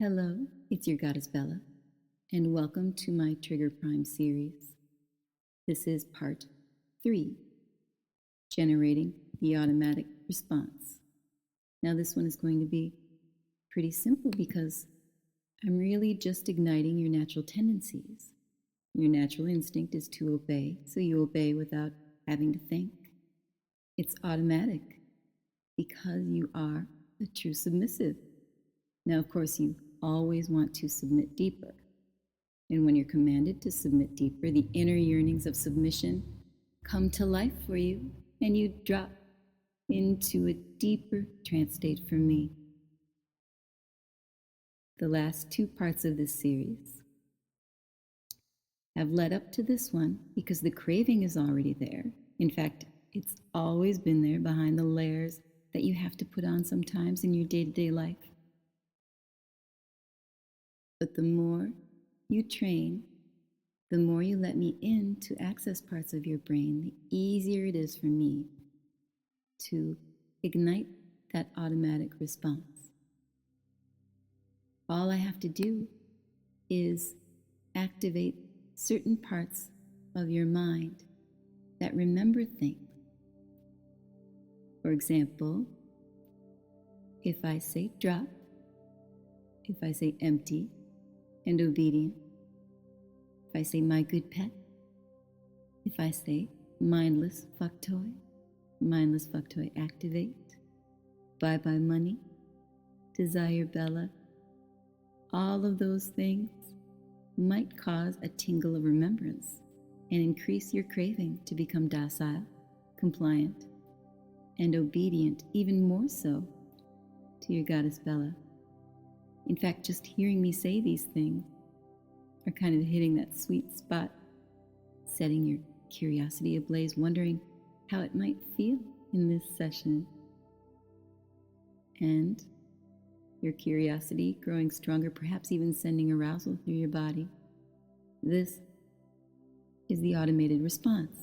Hello, it's your goddess Bella, and welcome to my Trigger Prime series. This is part 3, generating the automatic response. Now this one is going to be pretty simple because I'm really just igniting your natural tendencies. Your natural instinct is to obey, so you obey without having to think. It's automatic because you are a true submissive. Now, of course, you always want to submit deeper. And when you're commanded to submit deeper, the inner yearnings of submission come to life for you, and you drop into a deeper trance state for me. The last 2 parts of this series have led up to this one because the craving is already there. In fact, it's always been there behind the layers that you have to put on sometimes in your day-to-day life. But the more you train, the more you let me in to access parts of your brain, the easier it is for me to ignite that automatic response. All I have to do is activate certain parts of your mind that remember things. For example, if I say drop, if I say empty and obedient, if I say my good pet, if I say mindless fuck toy activate, bye bye money, desire Bella, all of those things might cause a tingle of remembrance and increase your craving to become docile, compliant, and obedient, even more so to your goddess Bella. In fact, just hearing me say these things are kind of hitting that sweet spot, setting your curiosity ablaze, wondering how it might feel in this session. And your curiosity growing stronger, perhaps even sending arousal through your body. This is the automated response.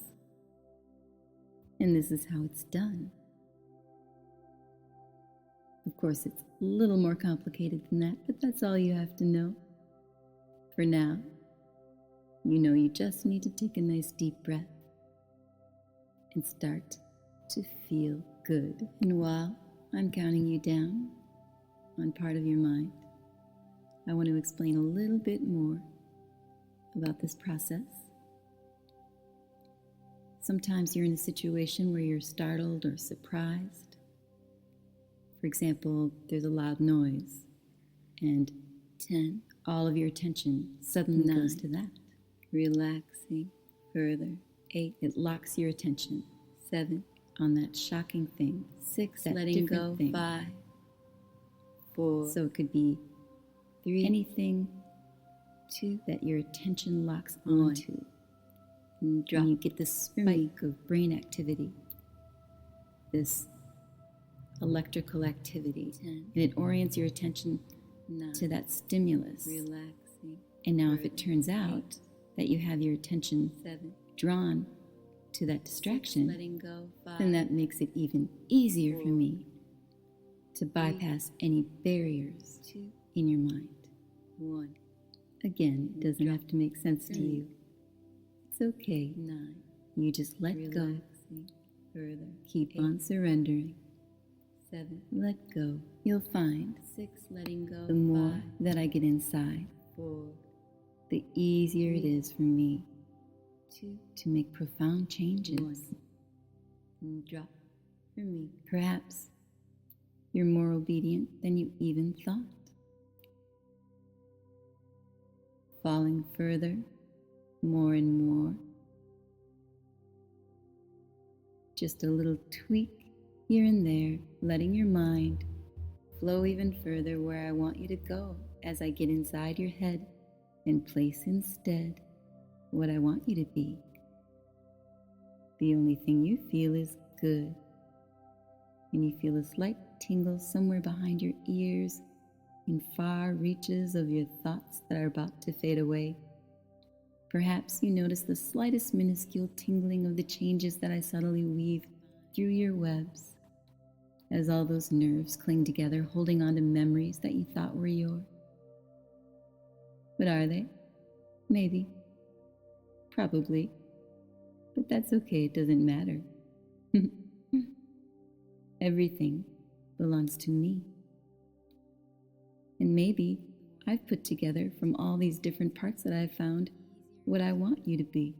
And this is how it's done. Of course, it's a little more complicated than that, but that's all you have to know. For now, you know you just need to take a nice deep breath and start to feel good. And while I'm counting you down on part of your mind, I want to explain a little bit more about this process. Sometimes you're in a situation where you're startled or surprised. For example, there's a loud noise, and 10, all of your attention suddenly goes to that. Relaxing further. 8, it locks your attention. 7, on that shocking thing. 6, letting go. Thing. 5, 4. So it could be 3, anything 2 that your attention locks onto. And drop. And you get this spike of brain activity. This electrical activity, 10, and it orients your attention 9, to that stimulus. Relaxing. And now if it turns out that you have your attention 7, drawn to that distraction, 6, letting go. 5, then that makes it even easier 4, for me to bypass any barriers 2, in your mind. 1. Again, it doesn't have to make sense to you. It's okay. 9. You just let go. Further. Keep 8, on surrendering. 7, let go. You'll find 6, letting go. The more 5, that I get inside, 4, the easier 3, it is for me 2, to make profound changes. 1, and drop for me. Perhaps you're more obedient than you even thought. Falling further, more and more. Just a little tweak here and there, letting your mind flow even further where I want you to go as I get inside your head and place instead what I want you to be. The only thing you feel is good, and you feel a slight tingle somewhere behind your ears in far reaches of your thoughts that are about to fade away. Perhaps you notice the slightest minuscule tingling of the changes that I subtly weave through your webs, as all those nerves cling together, holding on to memories that you thought were yours. But are they? Maybe. Probably. But that's okay, it doesn't matter. Everything belongs to me. And maybe I've put together from all these different parts that I've found what I want you to be.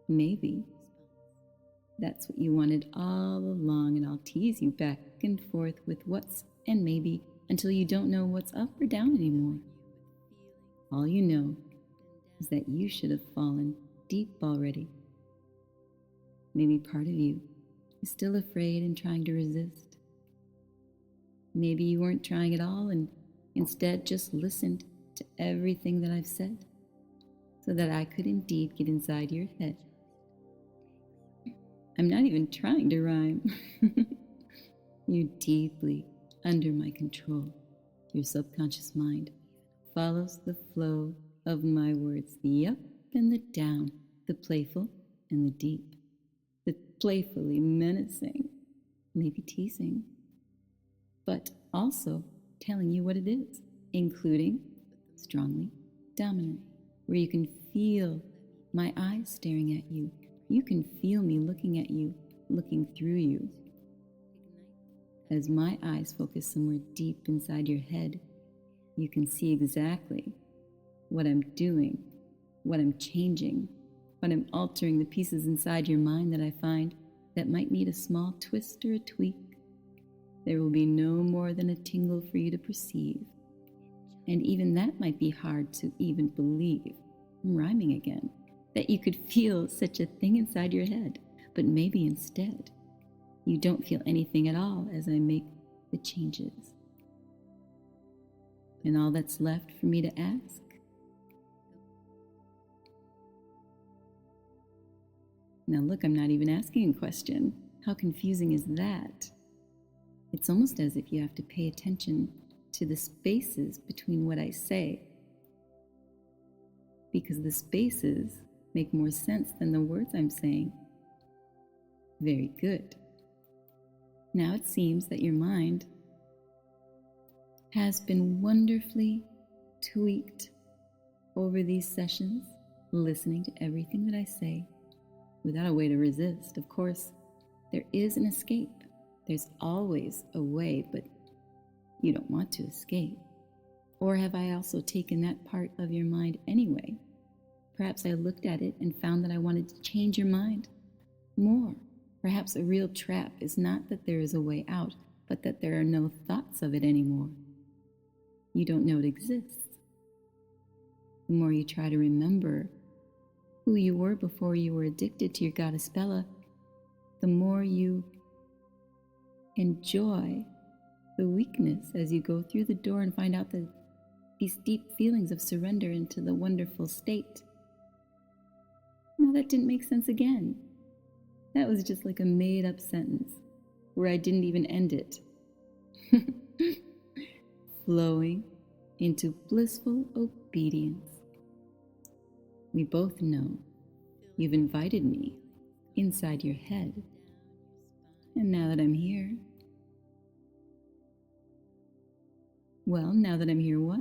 Maybe that's what you wanted all along, and I'll tease you back and forth with what's and maybe until you don't know what's up or down anymore. All you know is that you should have fallen deep already. Maybe part of you is still afraid and trying to resist. Maybe you weren't trying at all and instead just listened to everything that I've said so that I could indeed get inside your head. I'm not even trying to rhyme. You're deeply under my control. Your subconscious mind follows the flow of my words, the up and the down, the playful and the deep, the playfully menacing, maybe teasing, but also telling you what it is, including strongly dominant, where you can feel my eyes staring at you. You can feel me looking at you, looking through you. As my eyes focus somewhere deep inside your head, you can see exactly what I'm doing, what I'm changing, what I'm altering, the pieces inside your mind that I find that might need a small twist or a tweak. There will be no more than a tingle for you to perceive. And even that might be hard to even believe. I'm rhyming again. That you could feel such a thing inside your head, but maybe instead you don't feel anything at all as I make the changes. And all that's left for me to ask now look, I'm not even asking a question. How confusing is that? It's almost as if you have to pay attention to the spaces between what I say, because the spaces make more sense than the words I'm saying. Very good. Now it seems that your mind has been wonderfully tweaked over these sessions, listening to everything that I say without a way to resist. Of course, there is an escape. There's always a way, but you don't want to escape. Or have I also taken that part of your mind anyway? Perhaps I looked at it and found that I wanted to change your mind more. Perhaps a real trap is not that there is a way out, but that there are no thoughts of it anymore. You don't know it exists. The more you try to remember who you were before you were addicted to your goddess Bella, the more you enjoy the weakness as you go through the door and find out that these deep feelings of surrender into the wonderful state. No, that didn't make sense again. That was just like a made-up sentence where I didn't even end it. Flowing into blissful obedience. We both know you've invited me inside your head. And now that I'm here, well, now that I'm here, what?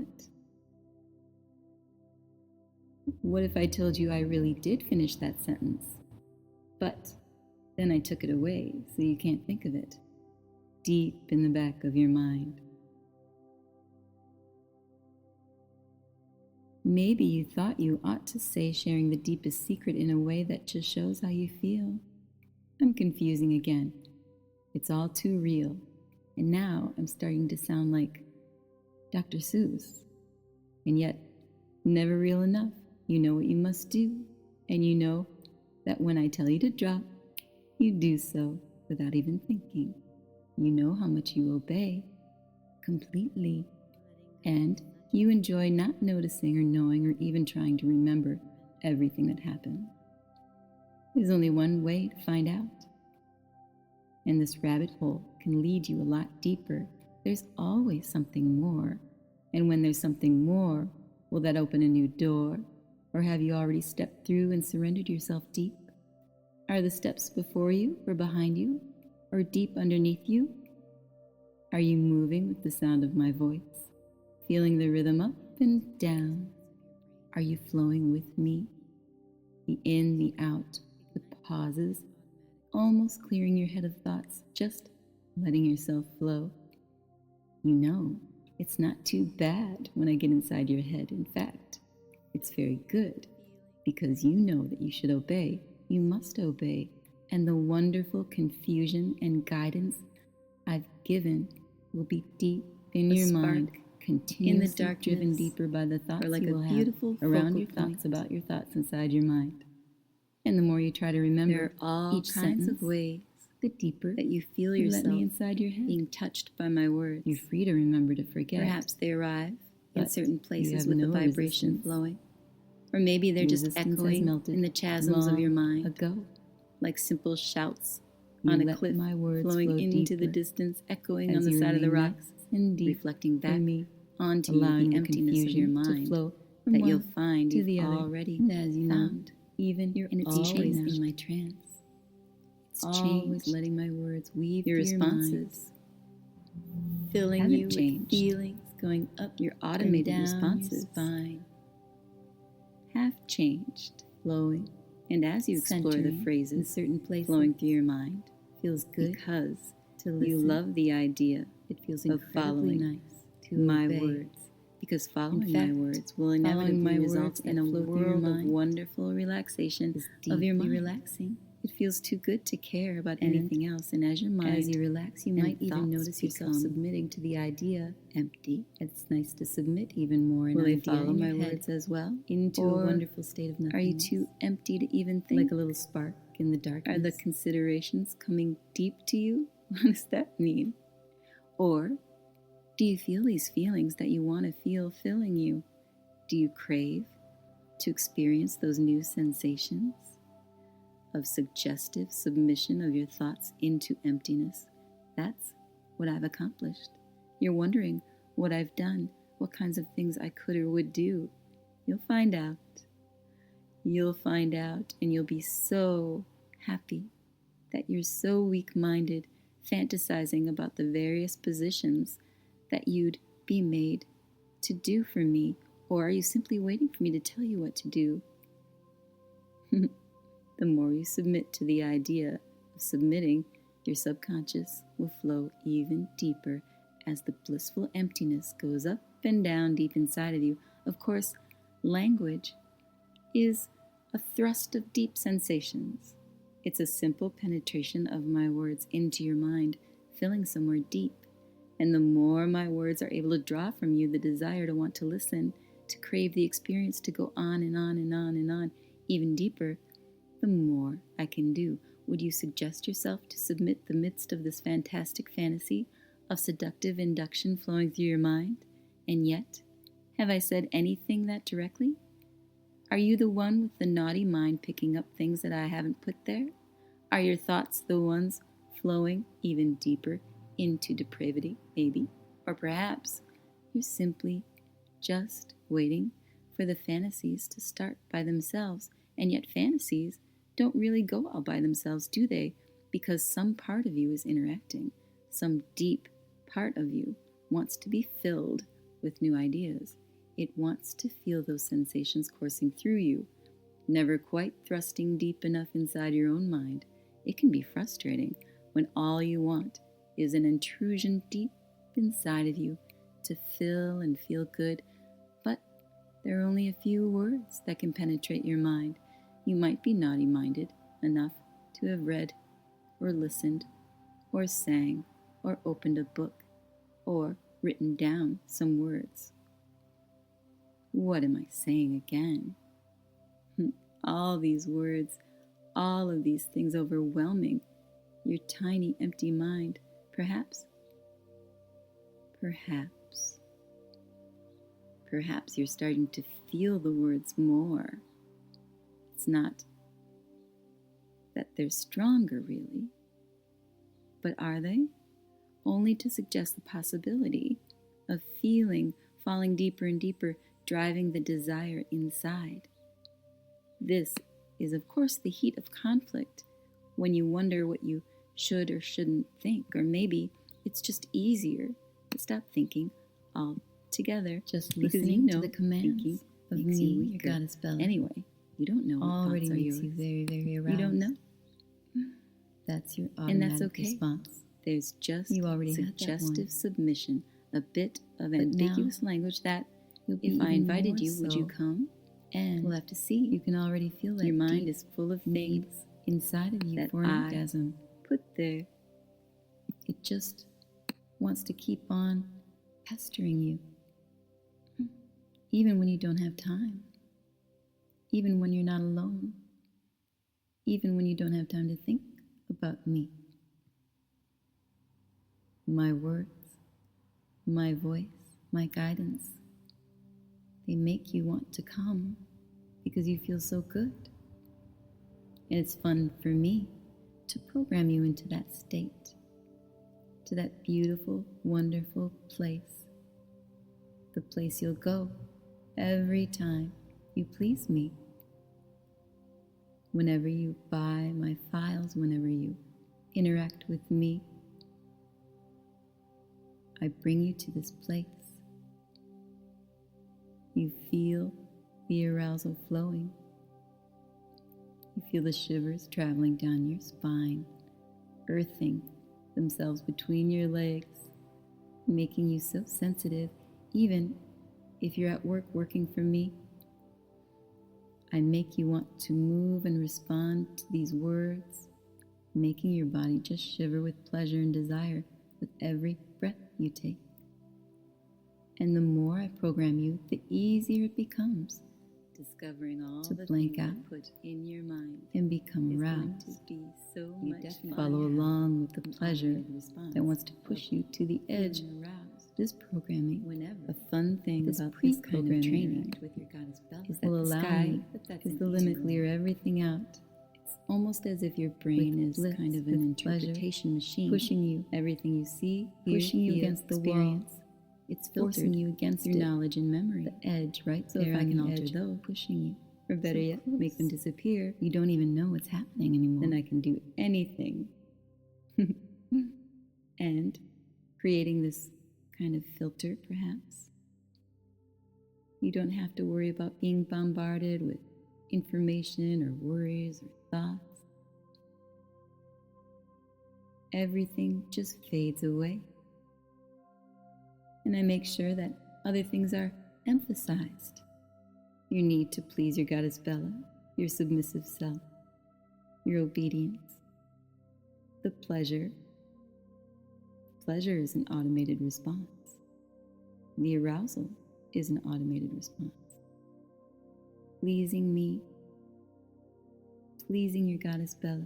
What if I told you I really did finish that sentence, but then I took it away so you can't think of it, deep in the back of your mind? Maybe you thought you ought to say sharing the deepest secret in a way that just shows how you feel. I'm confusing again. It's all too real, and now I'm starting to sound like Dr. Seuss, and yet never real enough. You know what you must do, and you know that when I tell you to drop, you do so without even thinking. You know how much you obey completely, and you enjoy not noticing or knowing or even trying to remember everything that happened. There's only one way to find out, and this rabbit hole can lead you a lot deeper. There's always something more, and when there's something more, will that open a new door? Or have you already stepped through and surrendered yourself deep? Are the steps before you or behind you or deep underneath you? Are you moving with the sound of my voice? feeling the rhythm up and down. Are you flowing with me? The in, the out, the pauses, almost clearing your head of thoughts, just letting yourself flow. You know, it's not too bad when I get inside your head. In fact, it's very good, because you know that you should obey. You must obey. And the wonderful confusion and guidance I've given will be deep in your mind, continuously in the dark, driven deeper by the thoughts like you will have around your thoughts about your thoughts inside your mind. And the more you try to remember there are all each kinds of ways, the deeper that you feel yourself let me inside your head, being touched by my words. You're free to remember to forget. Perhaps they arrive in certain places with the vibration flowing. Or maybe they're just echoing in the chasms of your mind, like simple shouts on a cliff, flowing into the distance, echoing on the side of the rocks, and reflecting back onto the emptiness of your mind that you'll find you've already found. Even and it's always in my trance. It's always letting my words weave your responses, filling you with feelings going up your automated responses. Spine have changed, flowing, and as you explore the phrases in certain places flowing through your mind, feels good because you love the idea. It feels of following nice to my words. Because following my words will inevitably result in a world of wonderful relaxation of your mind. Relaxing. It feels too good to care about anything else, and as your mind, as you relax, you might even notice yourself submitting to the idea empty. It's nice to submit even more. Will they follow my words as well into a wonderful state of nothingness? Are you too empty to even think? Like a little spark in the darkness. Are the considerations coming deep to you? What does that mean? Or do you feel these feelings that you want to feel filling you? Do you crave to experience those new sensations of suggestive submission of your thoughts into emptiness? That's what I've accomplished. You're wondering what I've done, what kinds of things I could or would do. You'll find out. You'll find out, and you'll be so happy that you're so weak-minded, fantasizing about the various positions that you'd be made to do for me, or are you simply waiting for me to tell you what to do? The more you submit to the idea of submitting, your subconscious will flow even deeper as the blissful emptiness goes up and down deep inside of you. Of course, language is a thrust of deep sensations. It's a simple penetration of my words into your mind, filling somewhere deep. And the more my words are able to draw from you the desire to want to listen, to crave the experience to go on and on and on and on, even deeper, the more I can do. Would you suggest yourself to submit the midst of this fantastic fantasy of seductive induction flowing through your mind? And yet, have I said anything that directly? Are you the one with the naughty mind picking up things that I haven't put there? Are your thoughts the ones flowing even deeper into depravity, maybe? Or perhaps you're simply just waiting for the fantasies to start by themselves, and yet fantasies don't really go all by themselves, do they? Because some part of you is interacting. Some deep part of you wants to be filled with new ideas. It wants to feel those sensations coursing through you, never quite thrusting deep enough inside your own mind. It can be frustrating when all you want is an intrusion deep inside of you to fill and feel good, but there are only a few words that can penetrate your mind. You might be naughty-minded enough to have read or listened or sang or opened a book or written down some words. What am I saying again? All these words, all of these things overwhelming your tiny, empty mind. Perhaps you're starting to feel the words more. It's not that they're stronger, really, but are they? Only to suggest the possibility of feeling, falling deeper and deeper, driving the desire inside. This is, of course, the heat of conflict, when you wonder what you should or shouldn't think, or maybe it's just easier to stop thinking together. Just Because listening to the commands of me, your goddess Bella. Anyway, you don't know what already thoughts are makes yours. you very, very aroused. You don't know. That's your automatic And that's okay. response. There's just You already had that suggestive one. submission, a bit of But ambiguous now, language that, you'll be if I even invited more you, would you so. come? And We'll have to see. you can already feel that Your mind deep is full of need things inside of you that for an I orgasm. put there. It just wants to keep on pestering you, even when you don't have time, even when you're not alone, even when you don't have time to think about me. My words, my voice, my guidance, they make you want to come because you feel so good. And it's fun for me to program you into that state, to that beautiful, wonderful place, the place you'll go every time you please me. Whenever you buy my files, whenever you interact with me, I bring you to this place. You feel the arousal flowing. You feel the shivers traveling down your spine, earthing themselves between your legs, making you so sensitive, even if you're at work working for me. I make you want to move and respond to these words, making your body just shiver with pleasure and desire with every breath you take. And the more I program you, the easier it becomes, discovering all to the blank things out I put in your mind and become is going aroused. to be so You much definitely fun. follow along with the An pleasure automated response that wants to push of you to the edge. feeling aroused This programming, whenever. a fun thing This about this kind of pre-programming training with your goddess Bella is that will the allow sky, me but that's is an the easy limit one. clear everything out, It's almost as if your brain with is bliss, kind of an with pleasure, interpretation machine, pushing you, everything you see, hear, pushing you feel, against the wall. experience. It's forcing filtered you against through it, knowledge and memory. the edge right So there if I on can the alter edge, those, pushing you. or better So yet, close. make them disappear, You don't even know what's happening anymore. then I can do anything. And creating this kind of filter, perhaps. You don't have to worry about being bombarded with information or worries or thoughts. Everything just fades away. And I make sure that other things are emphasized. Your need to please your goddess Bella, your submissive self, your obedience, the pleasure. Pleasure is an automated response. The arousal is an automated response. Pleasing me, pleasing your goddess Bella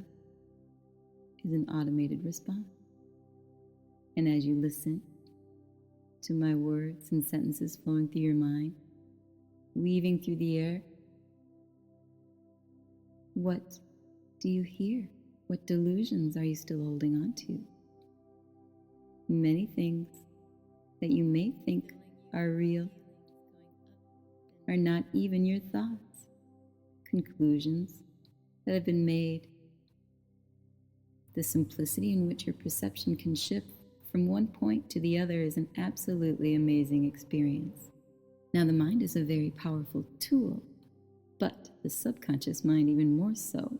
is an automated response. And as you listen to my words and sentences flowing through your mind, weaving through the air, what do you hear? What delusions are you still holding on to? Many things that you may think are real are not even your thoughts, conclusions that have been made. The simplicity in which your perception can shift from one point to the other is an absolutely amazing experience. Now, the mind is a very powerful tool, but the subconscious mind even more so.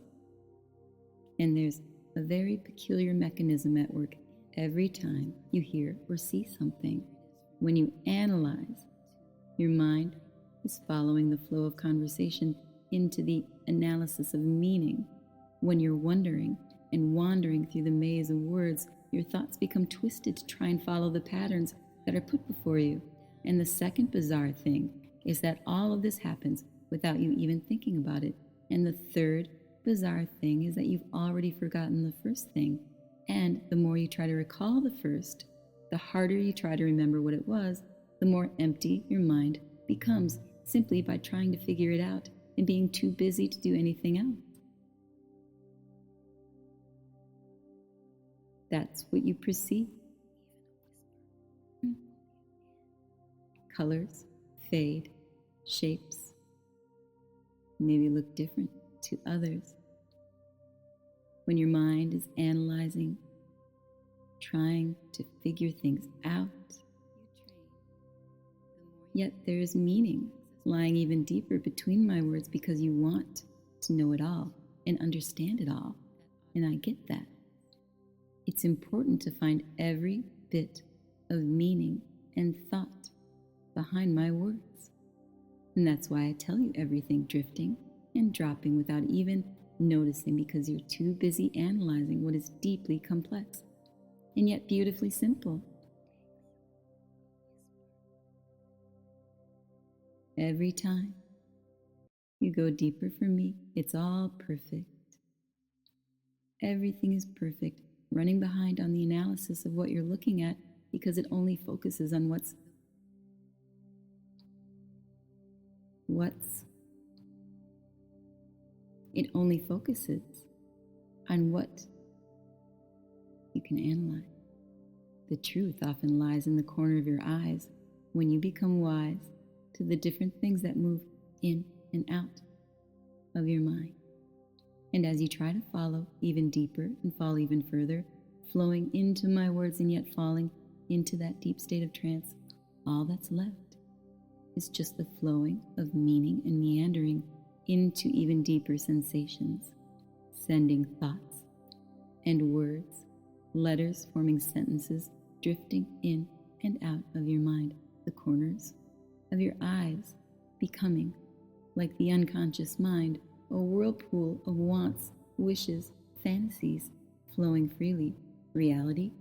And there's a very peculiar mechanism at work every time you hear or see something. When you analyze, your mind is following the flow of conversation into the analysis of meaning. When you're wondering and wandering through the maze of words, your thoughts become twisted to try and follow the patterns that are put before you. And the second bizarre thing is that all of this happens without you even thinking about it. And the third bizarre thing is that you've already forgotten the first thing. And the more you try to recall the first, the harder you try to remember what it was, the more empty your mind becomes, simply by trying to figure it out and being too busy to do anything else. That's what you perceive. Colors fade, shapes maybe look different to others. When your mind is analyzing, trying to figure things out, Yet there is meaning lying even deeper between my words because you want to know it all and understand it all. And I get that. It's important to find every bit of meaning and thought behind my words. And that's why I tell you everything drifting and dropping without even noticing, because you're too busy analyzing what is deeply complex and yet beautifully simple. Every time you go deeper for me, it's all perfect. Everything is perfect, running behind on the analysis of what you're looking at because it only focuses on what's it only focuses on what you can analyze. The truth often lies in the corner of your eyes when you become wise to the different things that move in and out of your mind. And as you try to follow even deeper and fall even further, flowing into my words and yet falling into that deep state of trance, all that's left is just the flowing of meaning and meandering into even deeper sensations, sending thoughts and words, letters forming sentences, drifting in and out of your mind, the corners of your eyes becoming, like the unconscious mind, a whirlpool of wants, wishes, fantasies flowing freely. Reality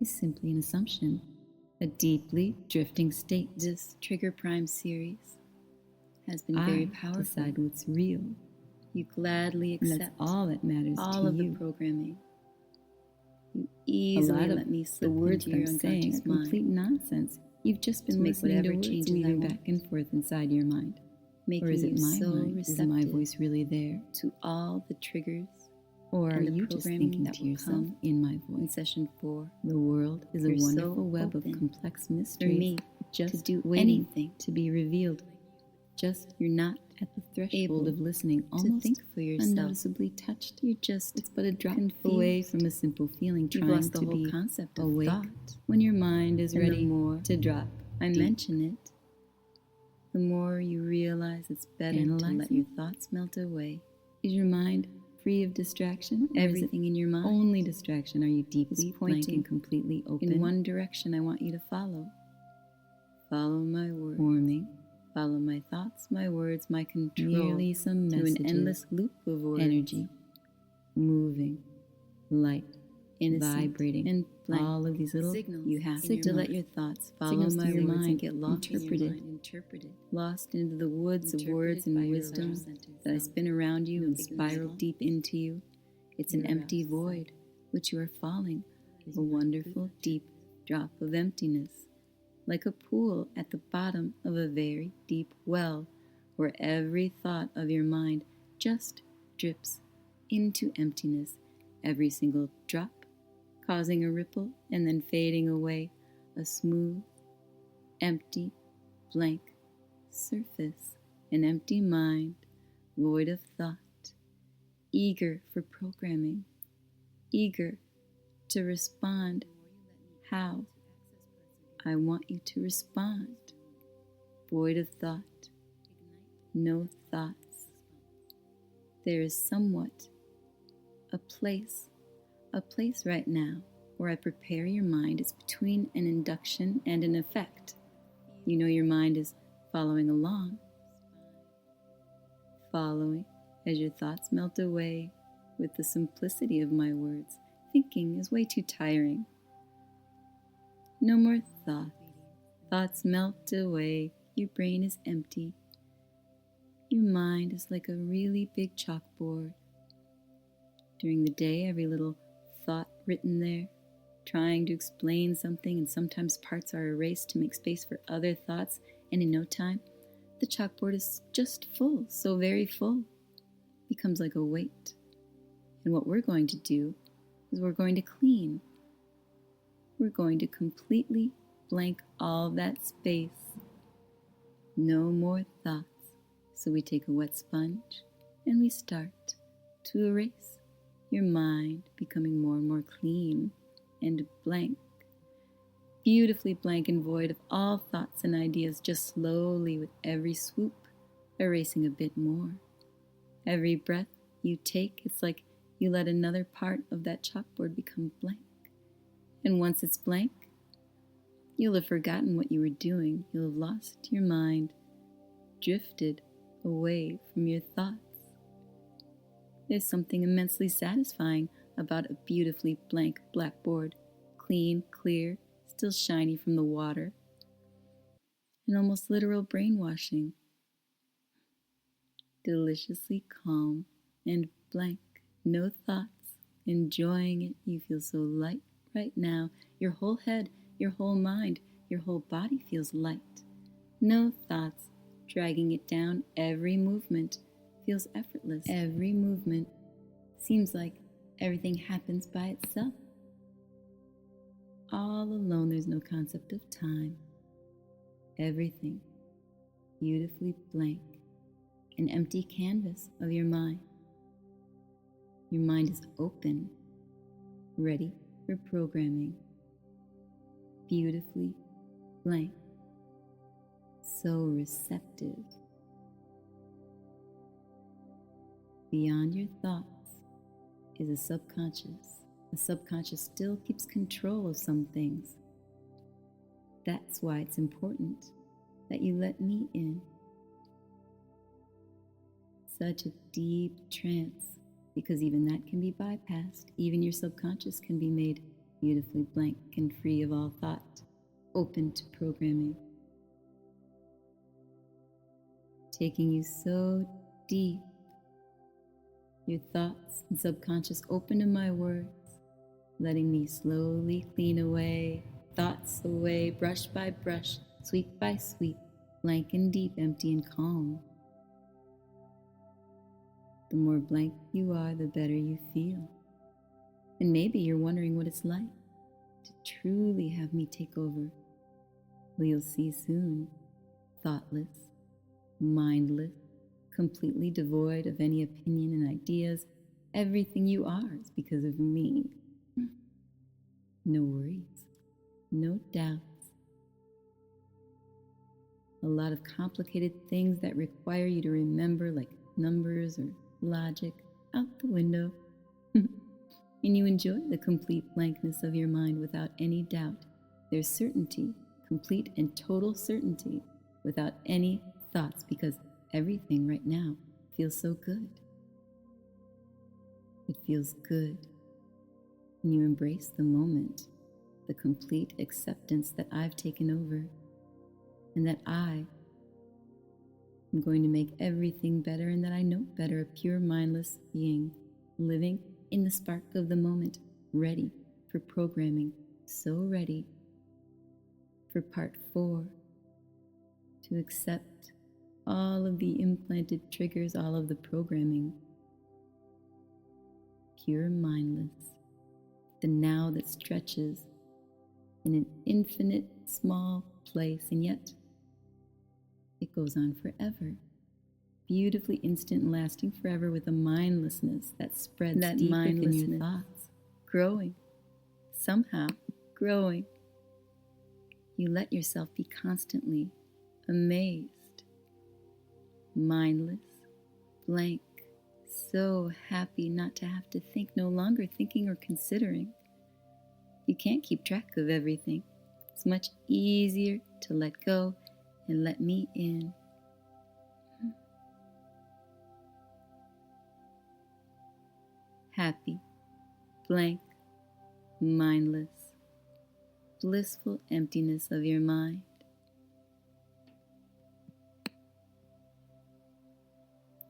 is simply an assumption, a deeply drifting state. This Trigger Prime series has been very powerful. Decide what's real. You gladly accept, and that's all that matters all to of you. the programming. You easily let me slip the words into your I'm saying unconscious mind. Complete nonsense. You've just been listening to words moving back and forth inside your mind. Making or is it my so mind? Is my voice really there? To all the triggers, or are and you just thinking to yourself in my voice? In session 4, the world is a wonderful web of complex mysteries. For me, just to do waiting anything to be revealed. Just you're not at the threshold of listening, almost to think for yourself. Unnoticeably touched. You're just it's but a drop confused. Away from a simple feeling, You've trying lost the to whole be concept of awake thought. When your mind is And ready the more to drop. I deep. mention it, the more you realize it's better to let your thoughts melt away. Is your mind free of distraction? Everything in your mind, only distraction? Are you deeply is blank and completely open? In one direction I want you to follow. Follow my words. Forming. Follow my thoughts, my words, my control. Merely some messages. Through an endless loop of words. Energy. Moving. Light. Innocent vibrating. And blank. All of these little signals. You have signals. to let your thoughts follow signals my your words mind and get lost interpreted. in your mind. Lost into the woods of words and wisdom that I spin around you and spiral deep into you. It's an empty void, which you are falling, a wonderful deep drop of emptiness, like a pool at the bottom of a very deep well, where every thought of your mind just drips into emptiness, every single drop causing a ripple and then fading away, a smooth, empty, blank surface, an empty mind, void of thought, eager for programming, eager to respond how I want you to respond, void of thought, no thoughts. There is somewhat a place right now where I prepare your mind. It's between an induction and an effect. You know your mind is following along, following as your thoughts melt away with the simplicity of my words. Thinking is way too tiring. No more thoughts. Thoughts melt away. Your brain is empty. Your mind is like a really big chalkboard. During the day, every little thought written there, trying to explain something, and sometimes parts are erased to make space for other thoughts, and in no time, the chalkboard is just full, so very full, becomes like a weight. And what we're going to do is we're going to clean. We're going to completely blank all that space. No more thoughts. So we take a wet sponge and we start to erase your mind, becoming more and more clean and blank. beautifully blank and void of all thoughts and ideas, just slowly with every swoop, erasing a bit more. Every breath you take, it's like you let another part of that chalkboard become blank. And once it's blank, you'll have forgotten what you were doing. You'll have lost your mind, drifted away from your thoughts. There's something immensely satisfying about a beautifully blank blackboard, clean, clear, still shiny from the water, and almost literal brainwashing. Deliciously calm and blank, no thoughts, enjoying it. You feel so light right now. Your whole head, your whole mind, your whole body feels light. No thoughts dragging it down. Every movement feels effortless. Every movement seems like everything happens by itself. All alone, there's no concept of time. Everything beautifully blank, an empty canvas of your mind. Your mind is open, ready for programming. Beautifully blank, so receptive. Beyond your thoughts is a subconscious. The subconscious still keeps control of some things. That's why it's important that you let me in. Such a deep trance, because even that can be bypassed. Even your subconscious can be made beautifully blank and free of all thought, open to programming. Taking you so deep, your thoughts and subconscious open to my words, letting me slowly clean away, thoughts away, brush by brush, sweep by sweep, blank and deep, empty and calm. The more blank you are, the better you feel. And maybe you're wondering what it's like to truly have me take over. Well, you'll see soon. Thoughtless, mindless, completely devoid of any opinion and ideas. Everything you are is because of me. No worries, no doubts. A lot of complicated things that require you to remember, like numbers or logic, out the window. And you enjoy the complete blankness of your mind without any doubt. There's certainty, complete and total certainty, without any thoughts, because everything right now feels so good. It feels good. And you embrace the moment, the complete acceptance that I've taken over, and that I am going to make everything better, and that I know better, a pure mindless being, living in the spark of the moment, ready for programming, so ready for part 4, to accept all of the implanted triggers, all of the programming. Pure mindless, the now that stretches in an infinite small place, and yet it goes on forever. Beautifully instant and lasting forever, with a mindlessness that spreads that deep within your thoughts, growing, somehow growing. You let yourself be constantly amazed, mindless, blank, so happy not to have to think, no longer thinking or considering. You can't keep track of everything. It's much easier to let go and let me in. Happy, blank, mindless, blissful emptiness of your mind.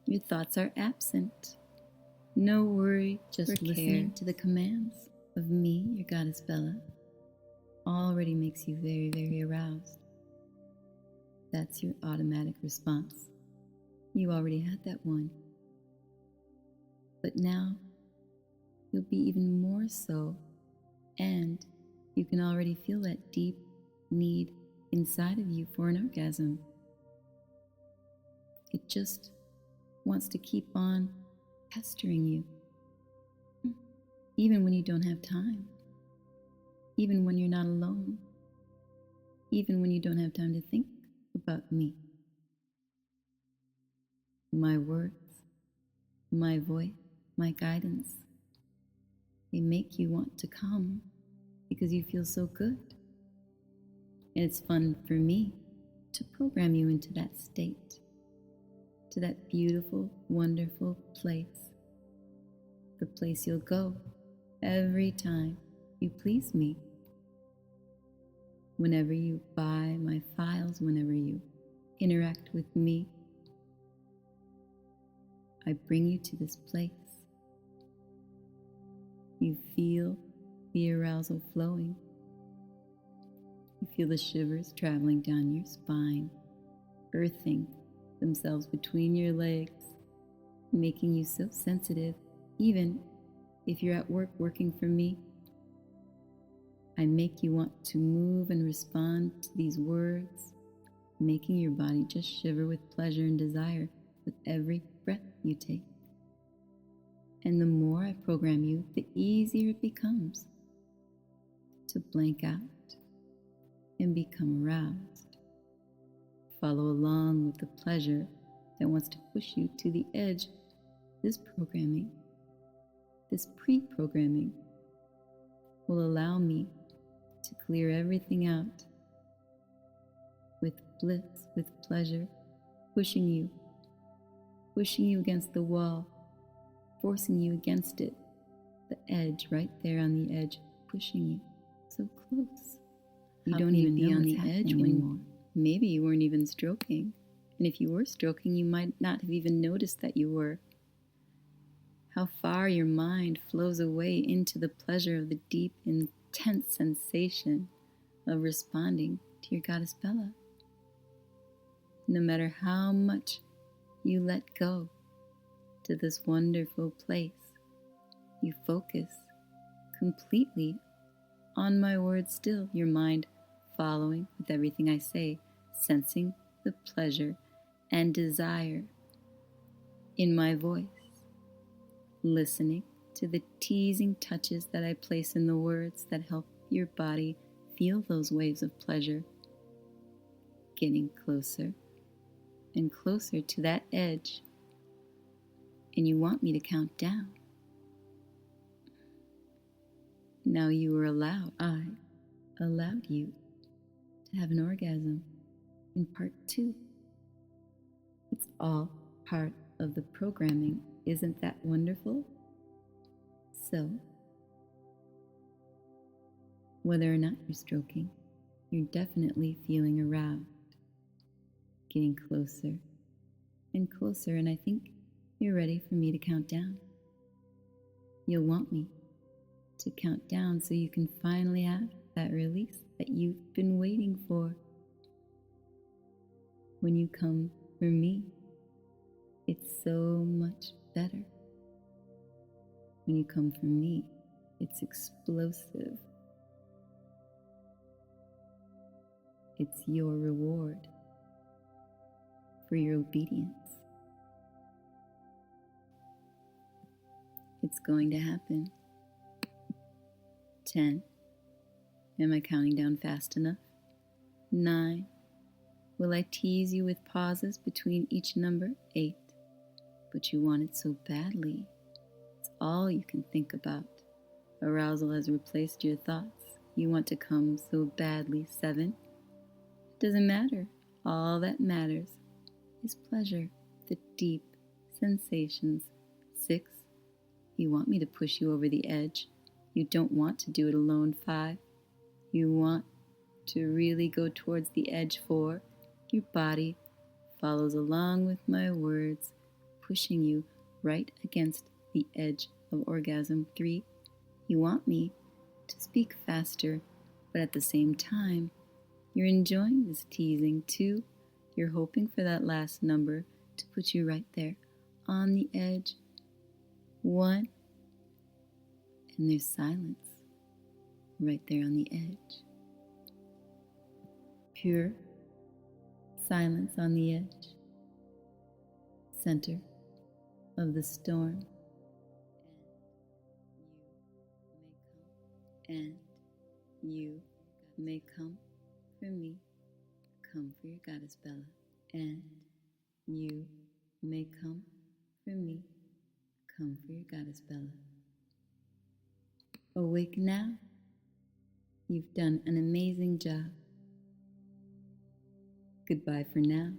Your thoughts are absent. No worry, just listening to the commands of me, your goddess Bella, already makes you very, very aroused. That's your automatic response. You already had that one. But now, you'll be even more so, and you can already feel that deep need inside of you for an orgasm. It just wants to keep on pestering you, even when you don't have time, even when you're not alone, even when you don't have time to think about me. My words, my voice, my guidance, they make you want to come because you feel so good. And it's fun for me to program you into that state, to that beautiful, wonderful place, the place you'll go every time you please me. Whenever you buy my files, whenever you interact with me, I bring you to this place. You feel the arousal flowing. You feel the shivers traveling down your spine, earthing themselves between your legs, making you so sensitive, even if you're at work working for me. I make you want to move and respond to these words, making your body just shiver with pleasure and desire with every breath you take. And the more I program you, the easier it becomes to blank out and become aroused. Follow along with the pleasure that wants to push you to the edge. This programming, this pre-programming, will allow me to clear everything out with bliss, with pleasure, pushing you against the wall, forcing you against it, the edge, right there on the edge, pushing you so close. You don't even be on the edge anymore. Maybe you weren't even stroking. And if you were stroking, you might not have even noticed that you were. How far your mind flows away into the pleasure of the deep, intense sensation of responding to your goddess Bella. No matter how much you let go to this wonderful place, you focus completely on my words still, your mind following with everything I say, sensing the pleasure and desire in my voice, listening to the teasing touches that I place in the words that help your body feel those waves of pleasure, getting closer and closer to that edge. And you want me to count down. Now you are allowed, I allowed you to have an orgasm in part 2. It's all part of the programming. Isn't that wonderful? So, whether or not you're stroking, you're definitely feeling aroused, getting closer and closer, and I think you're ready for me to count down. You'll want me to count down so you can finally have that release that you've been waiting for. When you come for me, it's so much better. When you come for me, it's explosive. It's your reward for your obedience. It's going to happen. 10. Am I counting down fast enough? 9. Will I tease you with pauses between each number? 8. But you want it so badly. It's all you can think about. Arousal has replaced your thoughts. You want to come so badly. 7. It doesn't matter. All that matters is pleasure, the deep sensations. 6. You want me to push you over the edge. You don't want to do it alone. 5. You want to really go towards the edge. 4. Your body follows along with my words, pushing you right against the edge of orgasm. 3. You want me to speak faster, but at the same time, you're enjoying this teasing. 2. You're hoping for that last number to put you right there on the edge. 1. And there's silence right there on the edge. Pure silence on the edge. Center of the storm. And you may come. for me, come for your goddess Bella. And you may come for me, come for your goddess Bella. Awake now. You've done an amazing job. Goodbye for now.